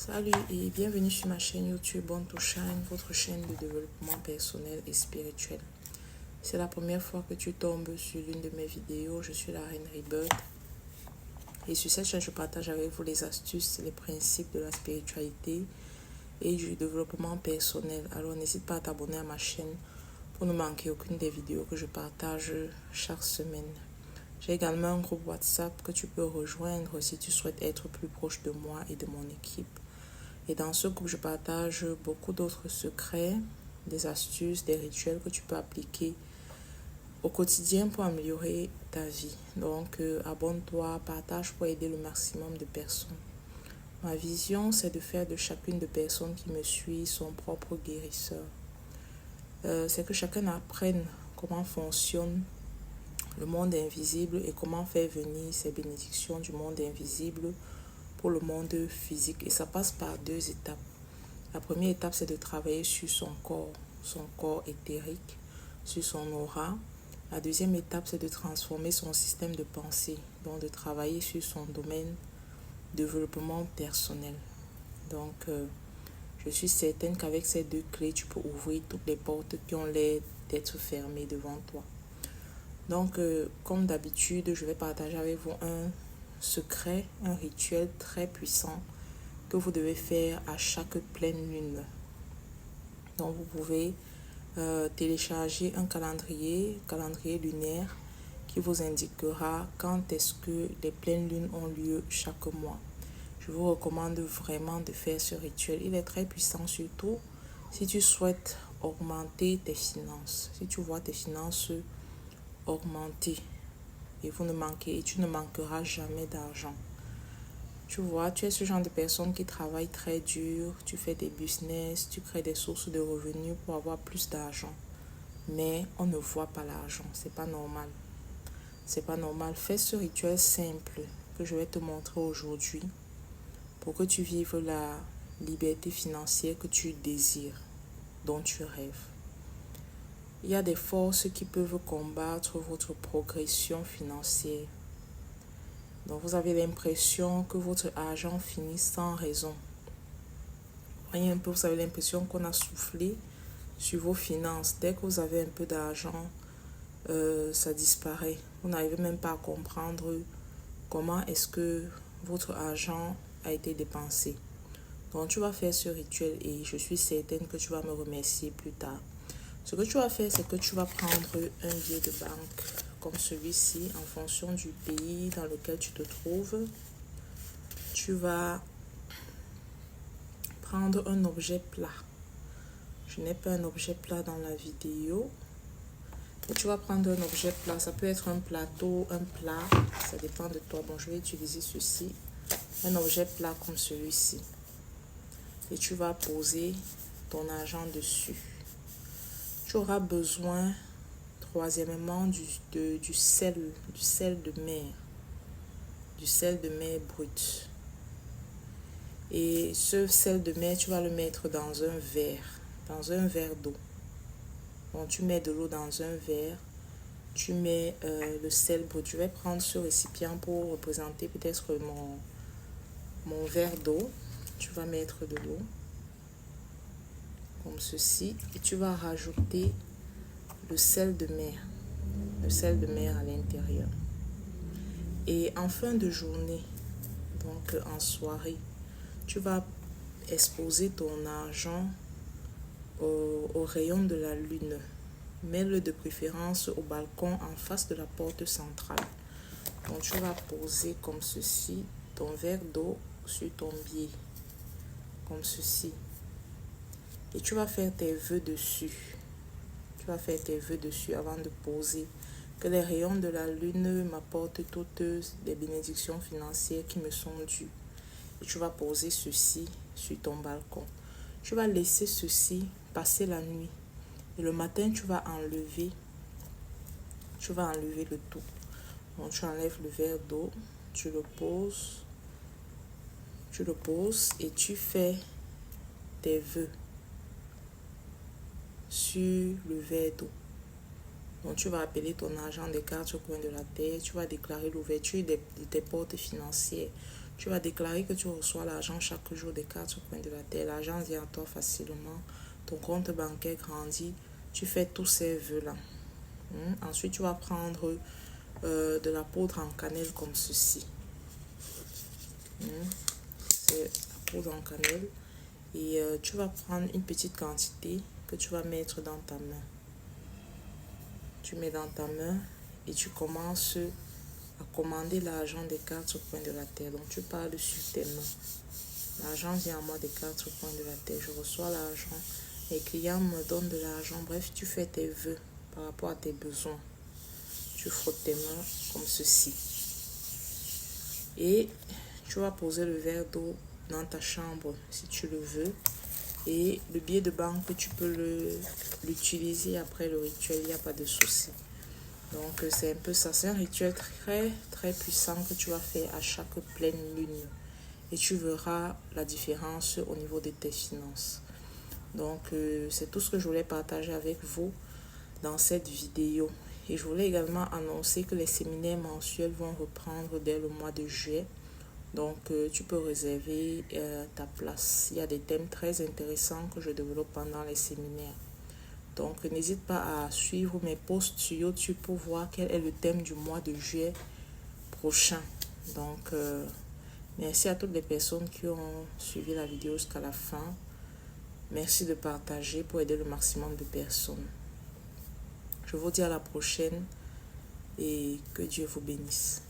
Salut et bienvenue sur ma chaîne YouTube Born to Shine, votre chaîne de développement personnel et spirituel. C'est la première fois que tu tombes sur l'une de mes vidéos, je suis la Reine Rebirth. Et sur cette chaîne, je partage avec vous les astuces et les principes de la spiritualité et du développement personnel. Alors n'hésite pas à t'abonner à ma chaîne pour ne manquer aucune des vidéos que je partage chaque semaine. J'ai également un groupe WhatsApp que tu peux rejoindre si tu souhaites être plus proche de moi et de mon équipe. Et dans ce groupe, je partage beaucoup d'autres secrets, des astuces, des rituels que tu peux appliquer au quotidien pour améliorer ta vie. Donc, abonne-toi, partage pour aider le maximum de personnes. Ma vision, c'est de faire de chacune des personnes qui me suit son propre guérisseur. C'est que chacun apprenne comment fonctionne le monde invisible et comment faire venir ces bénédictions du monde invisible pour le monde physique. Et ça passe par deux étapes. La première étape, c'est de travailler sur son corps éthérique, sur son aura. La deuxième étape, c'est de transformer son système de pensée, donc de travailler sur son domaine développement personnel. Donc, je suis certaine qu'avec ces deux clés, tu peux ouvrir toutes les portes qui ont l'air d'être fermées devant toi. Donc, comme d'habitude, je vais partager avec vous un secret, un rituel très puissant que vous devez faire à chaque pleine lune. Donc, vous pouvez télécharger un calendrier lunaire qui vous indiquera quand est-ce que les pleines lunes ont lieu chaque mois. Je vous recommande vraiment de faire ce rituel. Il est très puissant, surtout si tu souhaites augmenter tes finances. Si tu vois tes finances augmenter et tu ne manqueras jamais d'argent. Tu vois, tu es ce genre de personne qui travaille très dur, tu fais des business, tu crées des sources de revenus pour avoir plus d'argent. Mais on ne voit pas l'argent, c'est pas normal. C'est pas normal. Fais ce rituel simple que je vais te montrer aujourd'hui pour que tu vives la liberté financière que tu désires, dont tu rêves. Il y a des forces qui peuvent combattre votre progression financière. Donc vous avez l'impression que votre argent finit sans raison. Voyez un peu, vous avez l'impression qu'on a soufflé sur vos finances. Dès que vous avez un peu d'argent, ça disparaît. Vous n'arrivez même pas à comprendre comment est-ce que votre argent a été dépensé. Donc tu vas faire ce rituel et je suis certaine que tu vas me remercier plus tard. Ce que tu vas faire, c'est que tu vas prendre un billet de banque comme celui-ci en fonction du pays dans lequel tu te trouves. Tu vas prendre un objet plat. Je n'ai pas un objet plat dans la vidéo. Et tu vas prendre un objet plat. Ça peut être un plateau, un plat. Ça dépend de toi. Bon, je vais utiliser ceci. Un objet plat comme celui-ci. Et tu vas poser ton argent dessus. Tu auras besoin, troisièmement, du sel de mer. Du sel de mer brut. Et ce sel de mer, tu vas le mettre dans un verre d'eau. Donc, tu mets de l'eau dans un verre. Tu mets le sel brut. Je vais prendre ce récipient pour représenter peut-être mon verre d'eau. Tu vas mettre de l'eau. Comme ceci, et tu vas rajouter le sel de mer à l'intérieur. Et en fin de journée, donc en soirée, tu vas exposer ton argent au rayon de la lune. Mets-le de préférence au balcon en face de la porte centrale. Donc tu vas poser comme ceci ton verre d'eau sur ton billet, comme ceci. Et tu vas faire tes vœux dessus. Tu vas faire tes vœux dessus avant de poser. Que les rayons de la lune m'apportent toutes les bénédictions financières qui me sont dues. Et tu vas poser ceci sur ton balcon. Tu vas laisser ceci passer la nuit. Et le matin, tu vas enlever le tout. Donc tu enlèves le verre d'eau, tu le poses et tu fais tes vœux sur le verre d'eau. Donc tu vas appeler ton argent des quatre coins de la terre, tu vas déclarer l'ouverture de tes portes financières, Tu vas déclarer que tu reçois l'argent chaque jour des 4 coins de la terre. L'argent vient à toi facilement. Ton compte bancaire grandit. Tu fais tous ces vœux-là. Ensuite, tu vas prendre de la poudre en cannelle comme ceci. C'est la poudre en cannelle. Et tu vas prendre une petite quantité que tu vas mettre dans ta main. Tu mets dans ta main et tu commences à commander l'argent des 4 coins de la terre. Donc tu parles sur tes mains. L'argent vient à moi des 4 coins de la terre. Je reçois l'argent. Les clients me donnent de l'argent. Bref, tu fais tes vœux par rapport à tes besoins. Tu frottes tes mains comme ceci. Et tu vas poser le verre d'eau dans ta chambre si tu le veux. Et le billet de banque, tu peux l'utiliser après le rituel. Il n'y a pas de souci. Donc c'est un peu ça. C'est un rituel très très puissant que tu vas faire à chaque pleine lune. Et tu verras la différence au niveau de tes finances. Donc c'est tout ce que je voulais partager avec vous dans cette vidéo. Et je voulais également annoncer que les séminaires mensuels vont reprendre dès le mois de juillet. Donc tu peux réserver ta place. Il y a des thèmes très intéressants que je développe pendant les séminaires. Donc n'hésite pas à suivre mes posts sur YouTube pour voir quel est le thème du mois de juillet prochain. Donc merci à toutes les personnes qui ont suivi la vidéo jusqu'à la fin. Merci de partager pour aider le maximum de personnes. Je vous dis à la prochaine et que Dieu vous bénisse.